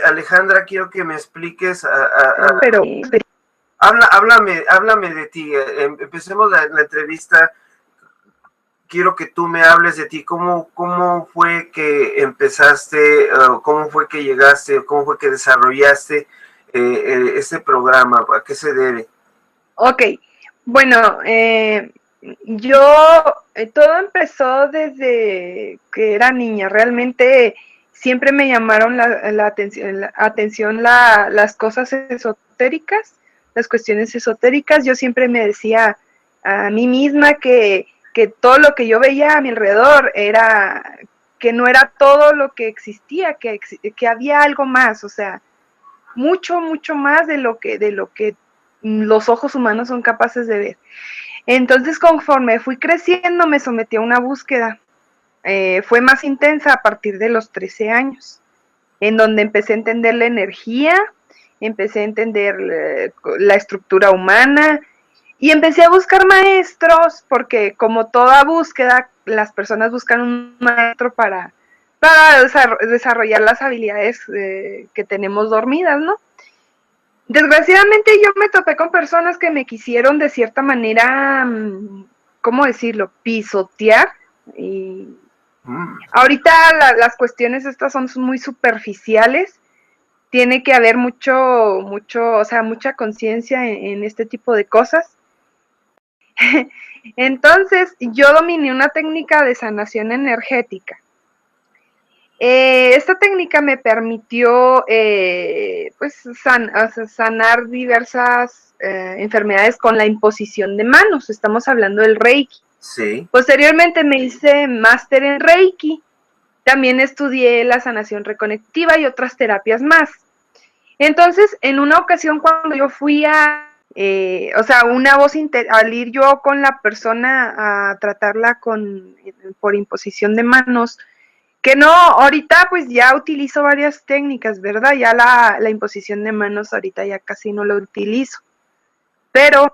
Alejandra, quiero que me expliques, pero háblame de ti. Empecemos la entrevista. Quiero que tú me hables de ti. ¿Cómo fue que empezaste? ¿Cómo fue que llegaste? ¿Cómo fue que desarrollaste este programa? ¿A qué se debe? Ok, bueno, yo, todo empezó desde que era niña. Realmente siempre me llamaron la atención las cosas esotéricas, las cuestiones esotéricas. Yo siempre me decía a mí misma que todo lo que yo veía a mi alrededor era, que no era todo lo que existía, que había algo más, o sea, mucho, mucho más de lo que los ojos humanos son capaces de ver. Entonces, conforme fui creciendo, me sometí a una búsqueda. Fue más intensa a partir de los 13 años, en donde empecé a entender la energía, empecé a entender la estructura humana y empecé a buscar maestros, porque como toda búsqueda, las personas buscan un maestro para desarrollar las habilidades que tenemos dormidas, ¿no? Desgraciadamente yo me topé con personas que me quisieron de cierta manera, ¿cómo decirlo?, pisotear. Y ahorita las cuestiones estas son muy superficiales. Tiene que haber o sea, mucha conciencia en este tipo de cosas. Entonces, yo dominé una técnica de sanación energética. Esta técnica me permitió pues sanar diversas enfermedades con la imposición de manos. Estamos hablando del Reiki. Sí. Posteriormente me hice máster en Reiki. También estudié la sanación reconectiva y otras terapias más. Entonces, en una ocasión cuando yo fui o sea, una voz al ir yo con la persona a tratarla por imposición de manos, que no, ahorita pues ya utilizo varias técnicas, ¿verdad? Ya la imposición de manos ahorita ya casi no lo utilizo. Pero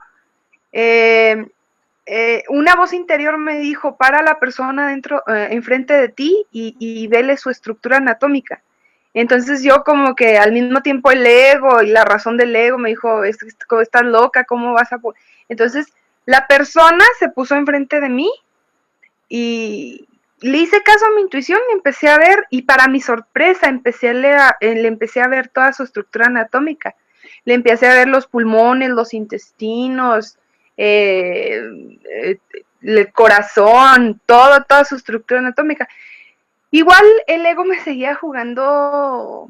una voz interior me dijo, para la persona enfrente de ti y vele su estructura anatómica. Entonces yo como que al mismo tiempo el ego y la razón del ego me dijo, estás loca, ¿cómo vas a...? Entonces la persona se puso enfrente de mí y le hice caso a mi intuición y empecé a ver, y para mi sorpresa le empecé a ver toda su estructura anatómica. Le empecé a ver los pulmones, los intestinos, el corazón, toda su estructura anatómica. Igual el ego me seguía jugando,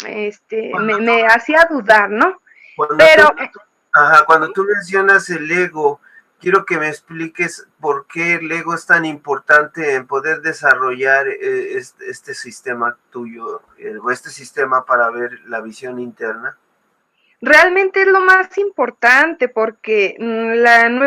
me hacía dudar, ¿no? Cuando tú mencionas el ego, quiero que me expliques por qué el ego es tan importante en poder desarrollar este sistema tuyo, o este sistema para ver la visión interna. Realmente es lo más importante, porque no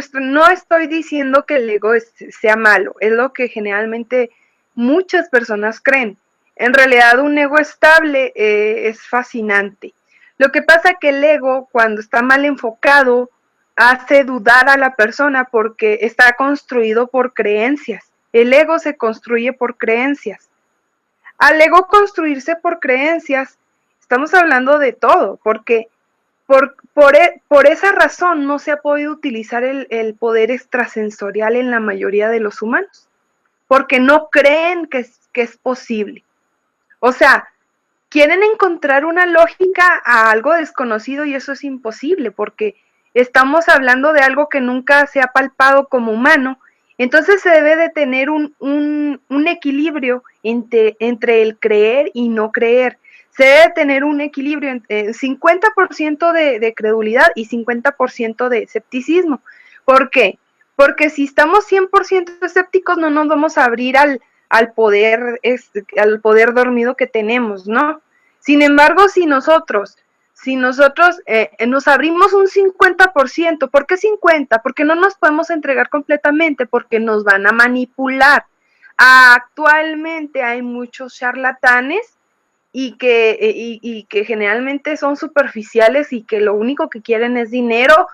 estoy diciendo que el ego sea malo, es lo que generalmente muchas personas creen. En realidad un ego estable es fascinante. Lo que pasa es que el ego, cuando está mal enfocado, hace dudar a la persona porque está construido por creencias. El ego se construye por creencias. Al ego construirse por creencias, estamos hablando de todo, porque por esa razón no se ha podido utilizar el poder extrasensorial en la mayoría de los humanos, porque no creen que es posible. O sea, quieren encontrar una lógica a algo desconocido y eso es imposible, porque estamos hablando de algo que nunca se ha palpado como humano. Entonces se debe de tener un equilibrio entre el creer y no creer. Se debe tener un equilibrio entre 50% de credulidad y 50% de escepticismo. ¿Por qué? Porque si estamos 100% escépticos no nos vamos a abrir al poder dormido que tenemos, ¿no? Sin embargo, si nosotros nos abrimos un 50%, ¿por qué 50%? Porque no nos podemos entregar completamente, porque nos van a manipular. Actualmente hay muchos charlatanes y que generalmente son superficiales y que lo único que quieren es dinero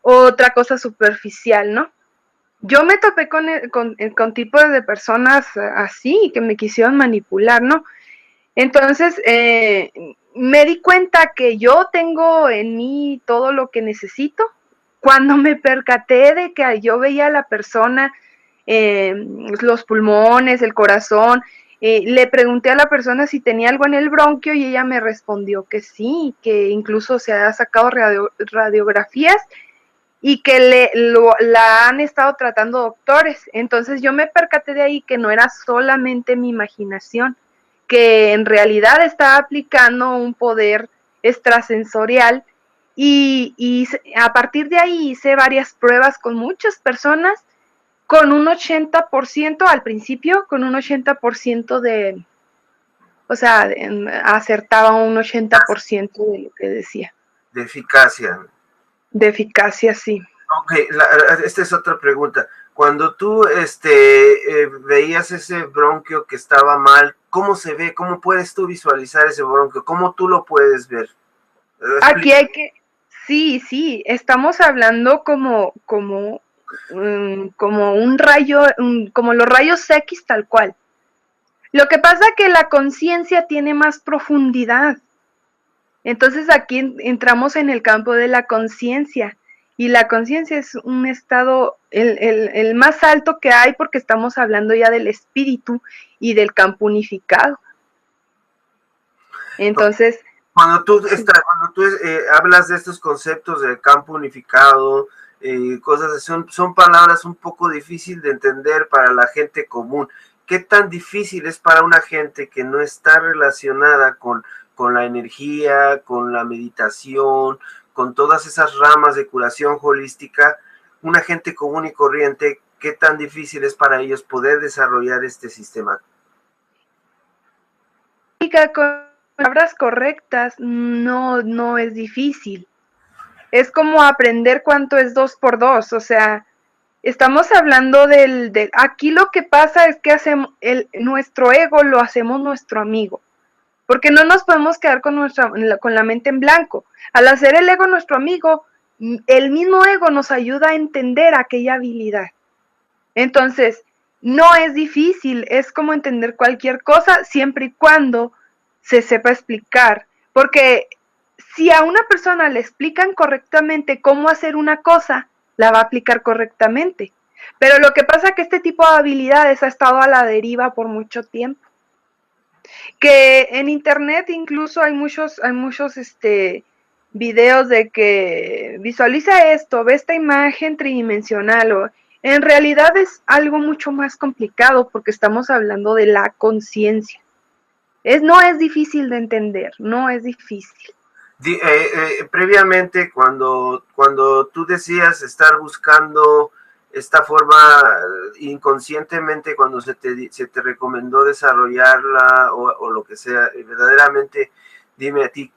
o otra cosa superficial, ¿no? Yo me topé con tipos de personas así que me quisieron manipular, ¿no? Entonces, me di cuenta que yo tengo en mí todo lo que necesito. Cuando me percaté de que yo veía a la persona, los pulmones, el corazón, le pregunté a la persona si tenía algo en el bronquio y ella me respondió que sí, que incluso se ha sacado radiografías y que la han estado tratando doctores. Entonces yo me percaté de ahí que no era solamente mi imaginación, que en realidad estaba aplicando un poder extrasensorial y a partir de ahí hice varias pruebas con muchas personas con un 80% al principio, con un 80% de, o sea, acertaba un 80% de lo que decía. De eficacia. De eficacia, sí. Ok, esta es otra pregunta. Cuando tú veías ese bronquio que estaba mal, ¿cómo se ve? ¿Cómo puedes tú visualizar ese bronquio? ¿Cómo tú lo puedes ver? Aquí hay que, sí, estamos hablando como un rayo, como los rayos X tal cual. Lo que pasa es que la conciencia tiene más profundidad. Entonces aquí entramos en el campo de la conciencia. Y la conciencia es un estado, el más alto que hay, porque estamos hablando ya del espíritu y del campo unificado. Entonces, cuando tú hablas de estos conceptos del campo unificado, cosas así, son palabras un poco difíciles de entender para la gente común. ¿Qué tan difícil es para una gente que no está relacionada con la energía, con la meditación, con todas esas ramas de curación holística, una gente común y corriente, qué tan difícil es para ellos poder desarrollar este sistema? con palabras correctas no es difícil. Es como aprender cuánto es 2 por 2, o sea, estamos hablando aquí lo que pasa es que hacemos nuestro ego lo hacemos nuestro amigo, porque no nos podemos quedar con la mente en blanco. Al hacer el ego nuestro amigo, el mismo ego nos ayuda a entender aquella habilidad. Entonces, no es difícil, es como entender cualquier cosa siempre y cuando se sepa explicar, porque si a una persona le explican correctamente cómo hacer una cosa, la va a aplicar correctamente. Pero lo que pasa es que este tipo de habilidades ha estado a la deriva por mucho tiempo. Que en internet incluso hay muchos videos de que visualiza esto, ve esta imagen tridimensional, o en realidad es algo mucho más complicado porque estamos hablando de la conciencia. No es difícil de entender, no es difícil. Previamente, cuando tú decías estar buscando esta forma inconscientemente, cuando se te recomendó desarrollarla o lo que sea, verdaderamente, dime a ti,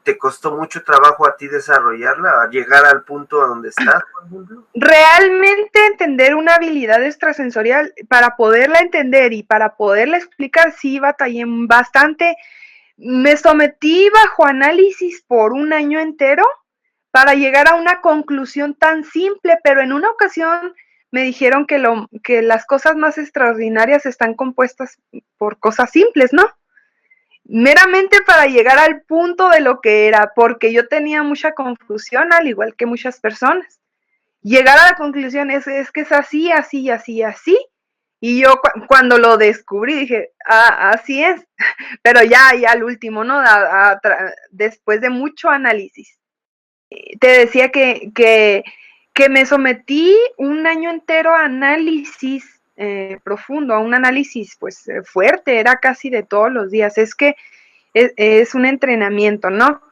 ¿te costó mucho trabajo a ti desarrollarla, a llegar al punto a donde estás, por ejemplo? Realmente entender una habilidad extrasensorial, para poderla entender y para poderla explicar, sí batallé bastante. Me sometí bajo análisis por un año entero para llegar a una conclusión tan simple, pero en una ocasión me dijeron que las cosas más extraordinarias están compuestas por cosas simples, ¿no? Meramente para llegar al punto de lo que era, porque yo tenía mucha confusión, al igual que muchas personas. Llegar a la conclusión es que es así, así, así, así. Y yo cuando lo descubrí dije, así es, pero ya al último, ¿no? Después de mucho análisis. Te decía que me sometí un año entero a análisis profundo, a un análisis pues fuerte, era casi de todos los días. Es que es un entrenamiento, ¿no?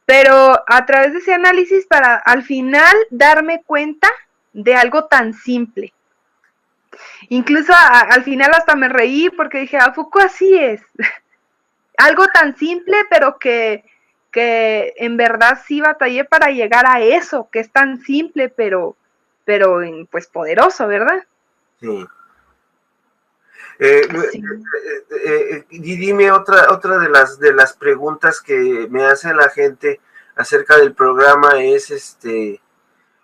Pero a través de ese análisis para al final darme cuenta de algo tan simple. Incluso al final hasta me reí porque dije, ¿a poco así es? Algo tan simple, pero que en verdad sí batallé para llegar a eso, que es tan simple, pero pues poderoso, ¿verdad? Sí. Sí. Dime otra de las preguntas que me hace la gente acerca del programa es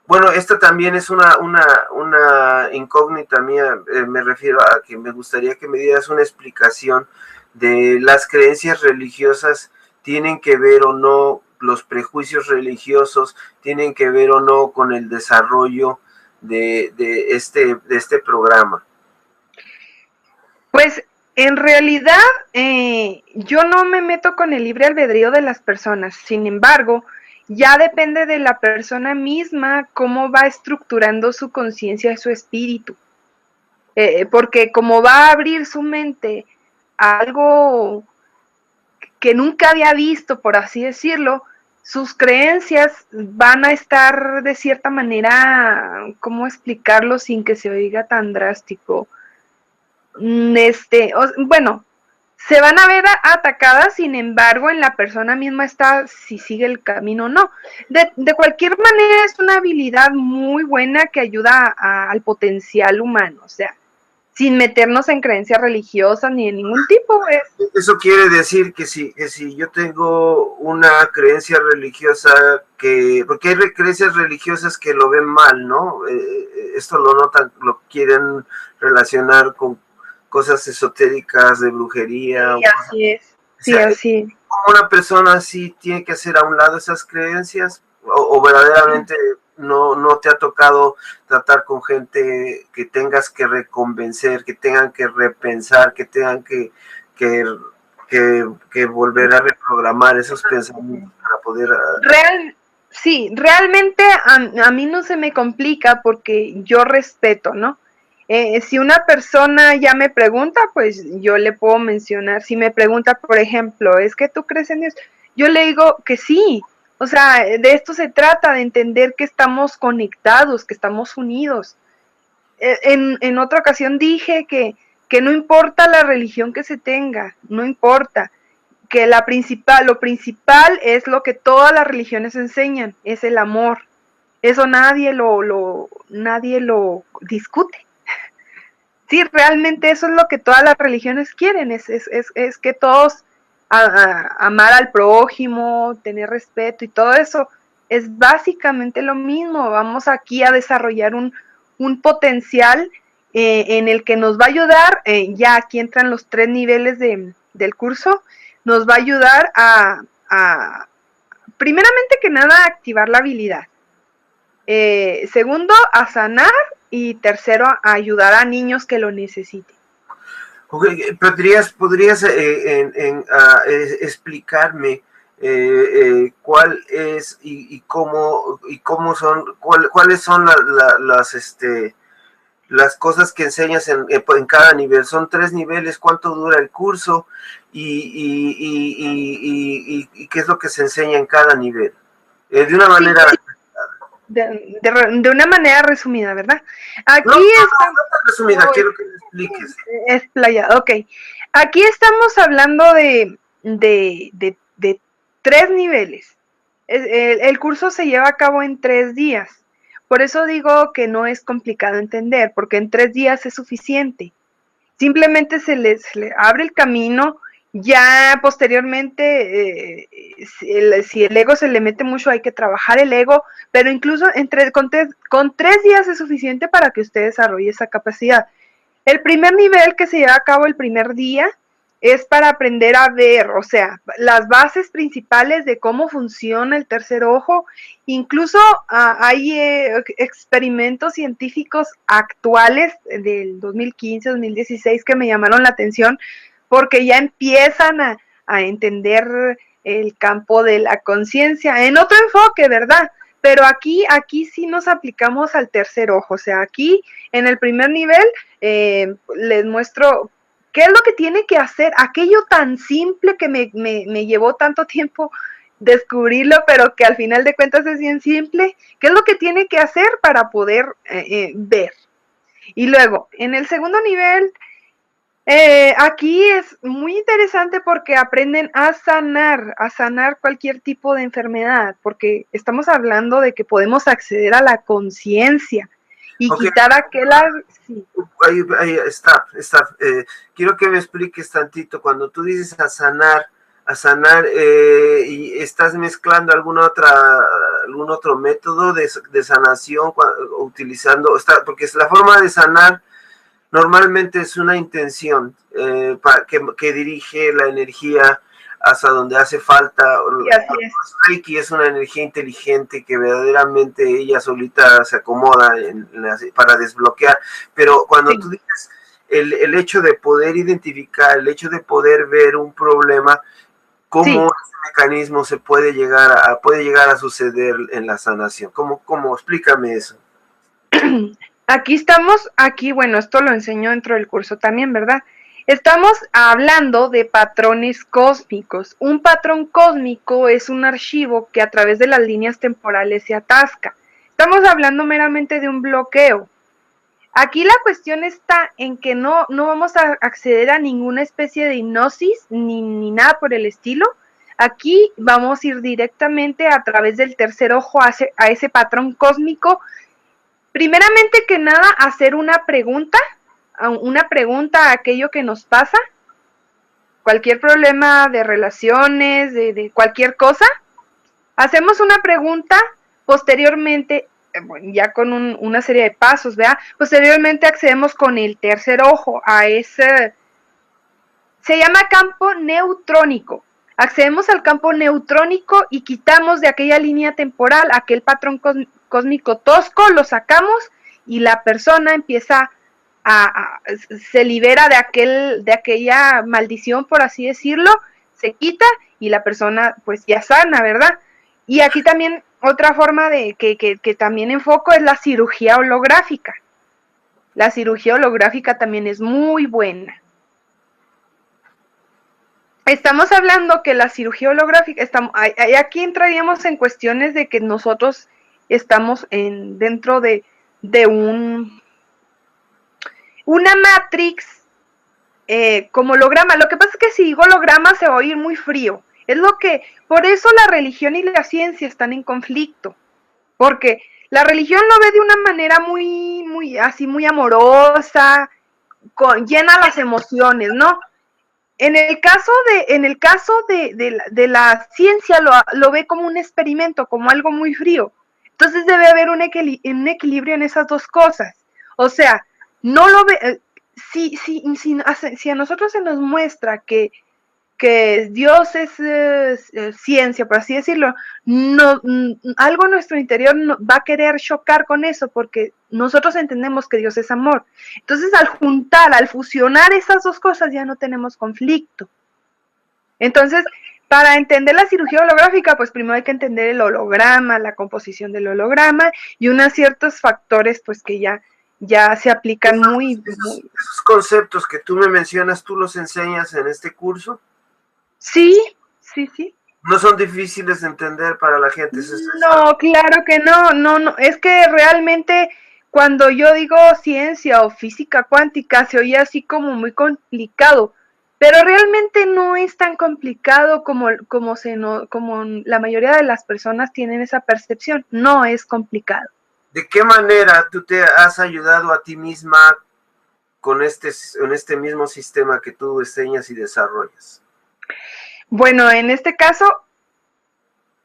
bueno, esta también es una incógnita mía, me refiero a que me gustaría que me dieras una explicación de las creencias religiosas tienen que ver o no, los prejuicios religiosos tienen que ver o no con el desarrollo de este programa? Pues en realidad yo no me meto con el libre albedrío de las personas, sin embargo, ya depende de la persona misma cómo va estructurando su conciencia y su espíritu. Porque como va a abrir su mente a algo que nunca había visto, por así decirlo, sus creencias van a estar de cierta manera, ¿cómo explicarlo sin que se oiga tan drástico? Bueno, se van a ver atacadas, sin embargo, en la persona misma está si sigue el camino o no. De cualquier manera, es una habilidad muy buena que ayuda al potencial humano, o sea, sin meternos en creencias religiosas ni en ningún tipo. Eso quiere decir que si yo tengo una creencia religiosa porque hay creencias religiosas que lo ven mal, ¿no? Esto lo notan, lo quieren relacionar con cosas esotéricas, de brujería. Sí, así es. Sí, O sea, así. ¿cómo una persona así tiene que hacer a un lado esas creencias? ¿O verdaderamente no te ha tocado tratar con gente que tengas que reconvencer, que tengan que repensar, que tengan que volver a reprogramar esos pensamientos para poder... Sí, realmente a mí no se me complica porque yo respeto, ¿no? Si una persona ya me pregunta, pues yo le puedo mencionar. Si me pregunta, por ejemplo, ¿es que tú crees en Dios? Yo le digo que sí. O sea, de esto se trata, de entender que estamos conectados, que estamos unidos. En otra ocasión dije que no importa la religión que se tenga, no importa, que lo principal es lo que todas las religiones enseñan, es el amor. Eso nadie lo discute. Sí, realmente eso es lo que todas las religiones quieren, es que todos amar al prójimo, tener respeto y todo eso es básicamente lo mismo. Vamos aquí a desarrollar un potencial en el que nos va a ayudar, ya aquí entran los 3 niveles del curso, nos va a ayudar primeramente que nada, a activar la habilidad. Segundo, a sanar, y tercero, a ayudar a niños que lo necesiten. Okay, ¿podrías explicarme cuál es y cómo son, cuáles son las cosas que enseñas en cada nivel? Son 3 niveles, ¿cuánto dura el curso y qué es lo que se enseña en cada nivel? De una manera... Sí, de una manera resumida, ¿verdad? Aquí no tan resumida, quiero que me expliques. Explayado, ok. Aquí estamos hablando de 3 niveles. El curso se lleva a cabo en 3 días. Por eso digo que no es complicado entender, porque en 3 días es suficiente. Simplemente se le abre el camino. Ya posteriormente, si el ego se le mete mucho, hay que trabajar el ego, pero incluso con 3 días es suficiente para que usted desarrolle esa capacidad. El primer nivel que se lleva a cabo el primer día es para aprender a ver, o sea, las bases principales de cómo funciona el tercer ojo. Incluso hay experimentos científicos actuales del 2015, 2016 que me llamaron la atención porque ya empiezan a entender el campo de la conciencia en otro enfoque, ¿verdad? Pero aquí sí nos aplicamos al tercer ojo, o sea, aquí en el primer nivel les muestro qué es lo que tiene que hacer, aquello tan simple que me llevó tanto tiempo descubrirlo, pero que al final de cuentas es bien simple, qué es lo que tiene que hacer para poder ver. Y luego, en el segundo nivel, aquí es muy interesante porque aprenden a sanar cualquier tipo de enfermedad, porque estamos hablando de que podemos acceder a la conciencia y Okay. quitar aquella... Sí. Ahí está. Quiero que me expliques tantito, cuando tú dices a sanar, y estás mezclando algún otro método de sanación utilizando, porque es la forma de sanar. Normalmente es una intención que dirige la energía hasta donde hace falta. Y así es. Reiki es una energía inteligente que verdaderamente ella solita se acomoda para desbloquear, pero cuando tú dices el hecho de poder identificar, el hecho de poder ver un problema, ¿cómo ese mecanismo se puede llegar a suceder en la sanación? ¿Cómo? Explícame eso. Aquí, bueno, esto lo enseño dentro del curso también, ¿verdad? Estamos hablando de patrones cósmicos. Un patrón cósmico es un archivo que a través de las líneas temporales se atasca. Estamos hablando meramente de un bloqueo. Aquí la cuestión está en que no vamos a acceder a ninguna especie de hipnosis ni nada por el estilo. Aquí vamos a ir directamente a través del tercer ojo a ese patrón cósmico. Primeramente que nada, hacer una pregunta a aquello que nos pasa, cualquier problema de relaciones, de cualquier cosa. Hacemos una pregunta, posteriormente, ya con una serie de pasos, ¿verdad? Posteriormente accedemos con el tercer ojo a ese, se llama campo neutrónico. Accedemos al campo neutrónico y quitamos de aquella línea temporal aquel patrón cósmico tosco, lo sacamos y la persona empieza se libera de aquella maldición, por así decirlo, se quita y la persona pues ya sana, ¿verdad? Y aquí también otra forma de que también enfoco es la cirugía holográfica. La cirugía holográfica también es muy buena. Estamos hablando que la cirugía holográfica, aquí entraríamos en cuestiones de que nosotros estamos dentro de una matrix como holograma. Lo que pasa es que si digo holograma se va a oír muy frío. Por eso la religión y la ciencia están en conflicto. Porque la religión lo ve de una manera muy amorosa, llena las emociones, ¿no? En el caso de la ciencia lo ve como un experimento, como algo muy frío. Entonces debe haber un equilibrio en esas dos cosas. O sea, no lo ve, si a nosotros se nos muestra que Dios es ciencia, por así decirlo, algo en nuestro interior va a querer chocar con eso, porque nosotros entendemos que Dios es amor. Entonces, al fusionar esas dos cosas, ya no tenemos conflicto. Entonces, para entender la cirugía holográfica, pues primero hay que entender el holograma, la composición del holograma y unos ciertos factores, pues que ya se aplican esos conceptos que tú me mencionas, ¿tú los enseñas en este curso? Sí. No son difíciles de entender para la gente. No, claro que no, es que realmente cuando yo digo ciencia o física cuántica se oye así como muy complicado, pero realmente no es tan complicado como la mayoría de las personas tienen esa percepción, no es complicado. ¿De qué manera tú te has ayudado a ti misma en este mismo sistema que tú enseñas y desarrollas? Bueno, en este caso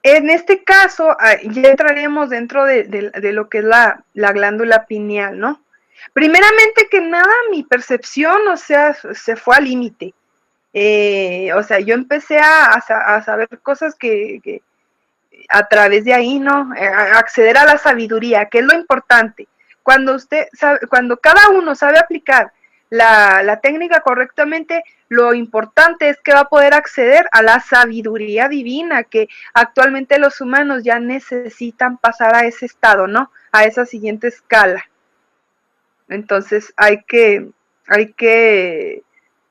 ya entraríamos dentro de lo que es la glándula pineal, ¿no? Primeramente que nada, mi percepción, o sea, se fue al límite. O sea, yo empecé a saber cosas que a través de ahí, ¿no? Acceder a la sabiduría, que es lo importante. Cuando cada uno sabe aplicar la técnica correctamente, lo importante es que va a poder acceder a la sabiduría divina, que actualmente los humanos ya necesitan pasar a ese estado, ¿no? A esa siguiente escala. Entonces hay que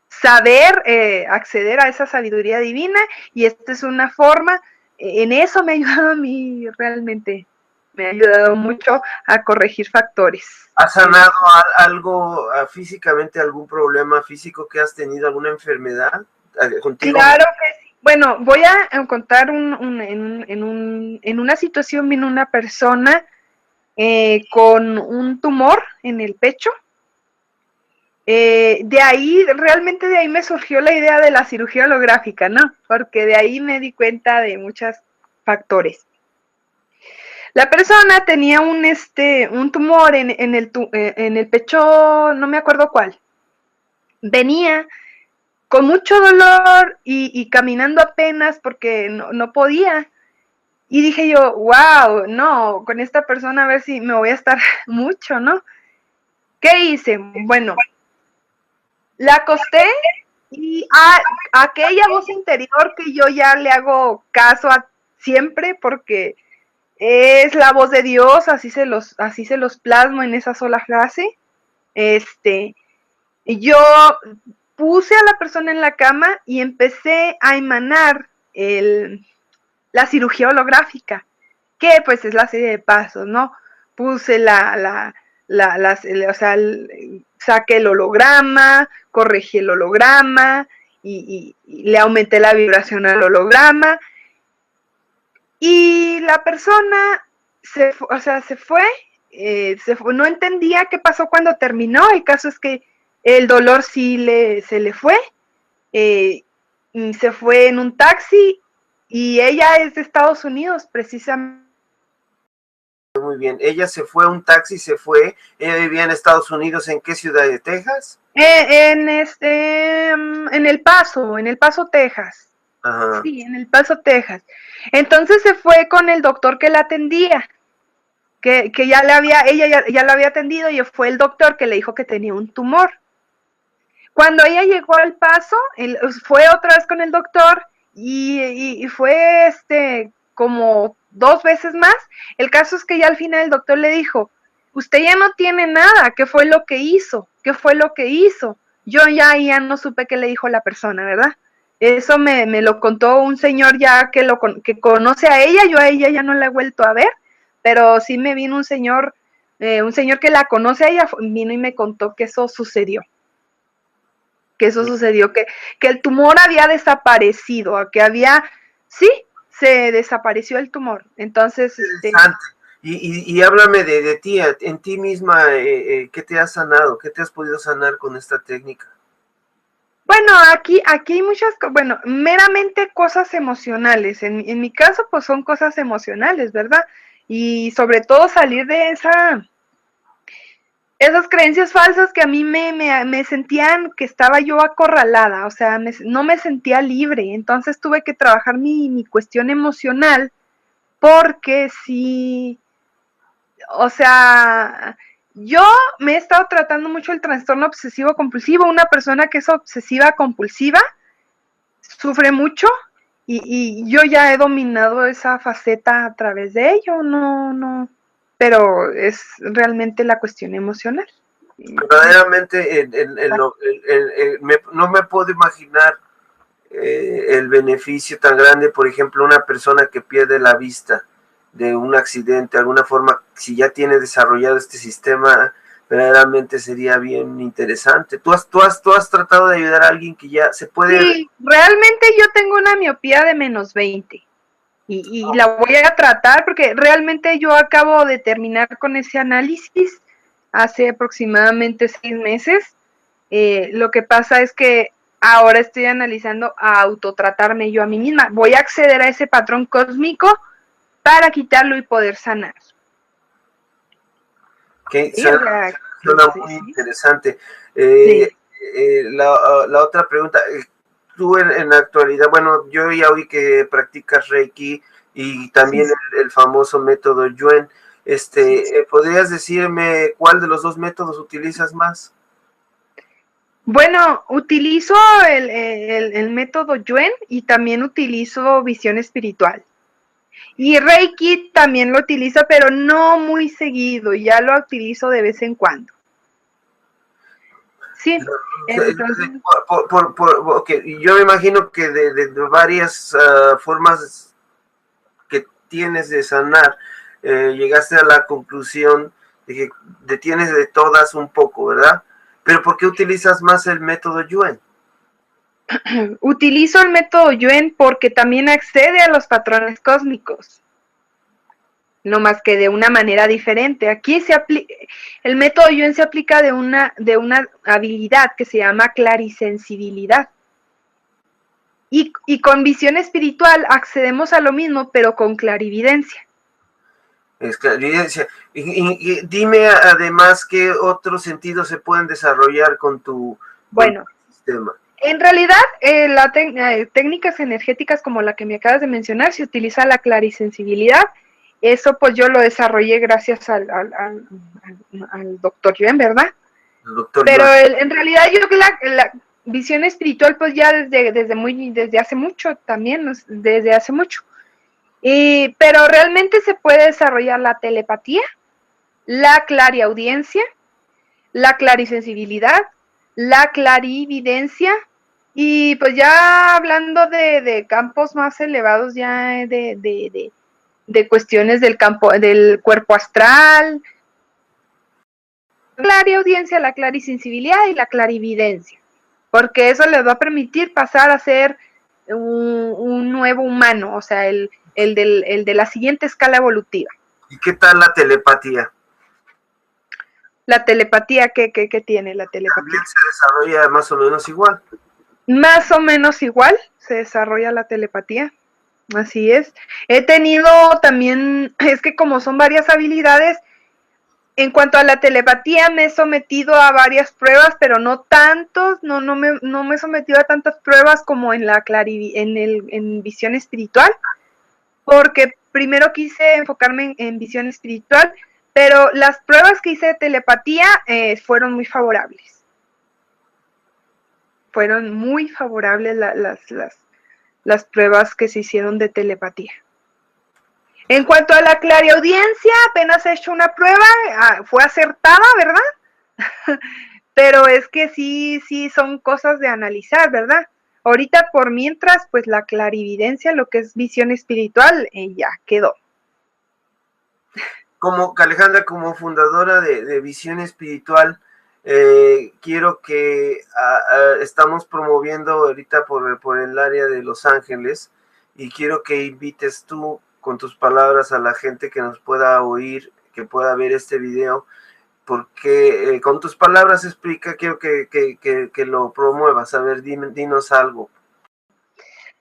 saber acceder a esa sabiduría divina, y esta es una forma. En eso me ha ayudado a mí realmente. Me ha ayudado mucho a corregir factores. ¿Has sanado algo físicamente, algún problema físico que has tenido, alguna enfermedad contigo? Claro que sí. Bueno, voy a contar en una situación vino una persona con un tumor en el pecho. Realmente de ahí me surgió la idea de la cirugía holográfica, ¿no? Porque de ahí me di cuenta de muchos factores. La persona tenía un tumor en el pecho, no me acuerdo cuál. Venía con mucho dolor y caminando apenas porque no podía. Y dije yo, wow, no, con esta persona a ver si me voy a estar mucho, ¿no? ¿Qué hice? Bueno, la acosté y a aquella voz interior que yo ya le hago caso a siempre porque es la voz de Dios, así se los plasmo en esa sola frase. Yo puse a la persona en la cama y empecé a emanar la cirugía holográfica, que pues es la serie de pasos, ¿no? Puse o sea, saqué el holograma, corregí el holograma y le aumenté la vibración al holograma y la persona se fue, no entendía qué pasó cuando terminó. El caso es que el dolor sí se le fue, se fue en un taxi y ella es de Estados Unidos, precisamente. Muy bien, ella se fue a un taxi, ella vivía en Estados Unidos, ¿en qué ciudad de Texas? En El Paso, Texas. Ajá. Sí, en El Paso, Texas. Entonces se fue con el doctor que la atendía, que ella ya la había atendido y fue el doctor que le dijo que tenía un tumor. Cuando ella llegó al Paso, fue otra vez con el doctor y fue como 2 veces más. El caso es que ya al final el doctor le dijo, usted ya no tiene nada, ¿qué fue lo que hizo? ¿Qué fue lo que hizo? Yo ya no supe qué le dijo la persona, ¿verdad? Eso me lo contó un señor ya que conoce a ella, yo a ella ya no la he vuelto a ver, pero sí me vino un señor que la conoce a ella, vino y me contó que eso sucedió. Que el tumor había desaparecido, sí, se desapareció el tumor. Entonces, Interesante. Y háblame de ti, en ti misma, ¿qué te has sanado? ¿Qué te has podido sanar con esta técnica? Bueno, aquí hay muchas, bueno, meramente cosas emocionales. En mi caso, pues son cosas emocionales, ¿verdad? Y sobre todo salir de esas creencias falsas que a mí me sentían que estaba yo acorralada, o sea, no me sentía libre. Entonces tuve que trabajar mi cuestión emocional porque sí, o sea, yo me he estado tratando mucho el trastorno obsesivo compulsivo. Una persona que es obsesiva compulsiva sufre mucho y yo ya he dominado esa faceta a través de ello, no, pero es realmente la cuestión emocional. Verdaderamente, no me puedo imaginar el beneficio tan grande, por ejemplo, una persona que pierde la vista de un accidente, de alguna forma, si ya tiene desarrollado este sistema, verdaderamente sería bien interesante. ¿Tú has tratado de ayudar a alguien que ya se puede? Sí, realmente yo tengo una miopía de -20 y la voy a tratar porque realmente yo acabo de terminar con ese análisis hace aproximadamente 6 meses. Lo que pasa es que ahora estoy analizando a autotratarme yo a mí misma. Voy a acceder a ese patrón cósmico para quitarlo y poder sanar. Que Sí, suena muy interesante. Sí. La otra pregunta, tú en la actualidad, bueno, yo ya oí que practicas Reiki y también el famoso método Yuen. ¿Podrías decirme cuál de los dos métodos utilizas más? Bueno, utilizo el método Yuen y también utilizo visión espiritual. Y Reiki también lo utilizo, pero no muy seguido, ya lo utilizo de vez en cuando. Sí, entonces... Okay. Yo me imagino que de varias formas que tienes de sanar, llegaste a la conclusión de que tienes de todas un poco, ¿verdad? Pero ¿por qué utilizas más el método Yuen? Utilizo el método Yuen porque también accede a los patrones cósmicos, no más que de una manera diferente. Aquí el método Yuen se aplica de una habilidad que se llama clarisensibilidad. Y con visión espiritual accedemos a lo mismo, pero con clarividencia. Es clarividencia. Y dime además qué otros sentidos se pueden desarrollar con tu Bueno, sistema. En realidad, técnicas energéticas como la que me acabas de mencionar, se utiliza la clarisensibilidad. Eso pues yo lo desarrollé gracias al doctor Yuen, ¿verdad? Doctor Pero Yuen. en realidad yo la visión espiritual pues ya desde hace mucho también, desde hace mucho. Pero realmente se puede desarrollar la telepatía, la clariaudiencia, la clarisensibilidad, la clarividencia, y pues ya hablando de campos más elevados, ya de cuestiones del campo, del cuerpo astral, la clariaudiencia, la clarisensibilidad y la clarividencia, porque eso les va a permitir pasar a ser un nuevo humano, o sea, el de la siguiente escala evolutiva. ¿Y qué tal la telepatía? La telepatía, ¿qué tiene la telepatía? También se desarrolla más o menos igual. Más o menos igual se desarrolla la telepatía, así es. He tenido también, es que como son varias habilidades, en cuanto a la telepatía me he sometido a varias pruebas, pero no tantos, no me he sometido a tantas pruebas como en en visión espiritual, porque primero quise enfocarme en visión espiritual, pero las pruebas que hice de telepatía fueron muy favorables. Fueron muy favorables las pruebas que se hicieron de telepatía. En cuanto a la clariaudiencia, apenas he hecho una prueba, fue acertada, ¿verdad? Pero es que sí son cosas de analizar, ¿verdad? Ahorita por mientras, pues la clarividencia, lo que es visión espiritual, ya quedó. Como Alejandra, como fundadora de Visión Espiritual, quiero que estamos promoviendo ahorita por el área de Los Ángeles, y quiero que invites tú con tus palabras a la gente que nos pueda oír, que pueda ver este video, porque con tus palabras explica, quiero que lo promuevas. A ver, dinos algo.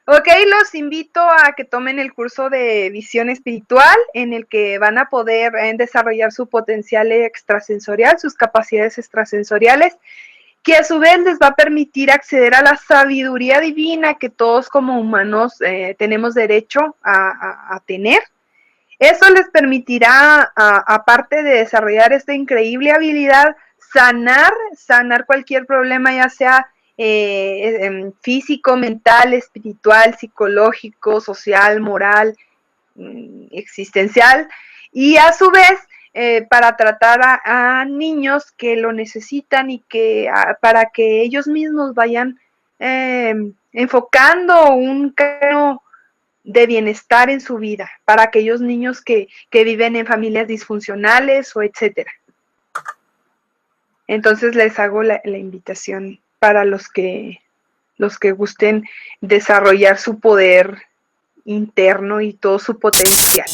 Ok, los invito a que tomen el curso de visión espiritual, en el que van a poder desarrollar su potencial extrasensorial, sus capacidades extrasensoriales, que a su vez les va a permitir acceder a la sabiduría divina que todos como humanos tenemos derecho a tener. Eso les permitirá, aparte de desarrollar esta increíble habilidad, sanar cualquier problema, ya sea físico, mental, espiritual, psicológico, social, moral, existencial, y a su vez para tratar a niños que lo necesitan, y para que ellos mismos vayan enfocando un camino de bienestar en su vida, para aquellos niños que viven en familias disfuncionales o etcétera. Entonces les hago la invitación para los que gusten desarrollar su poder interno y todo su potencial.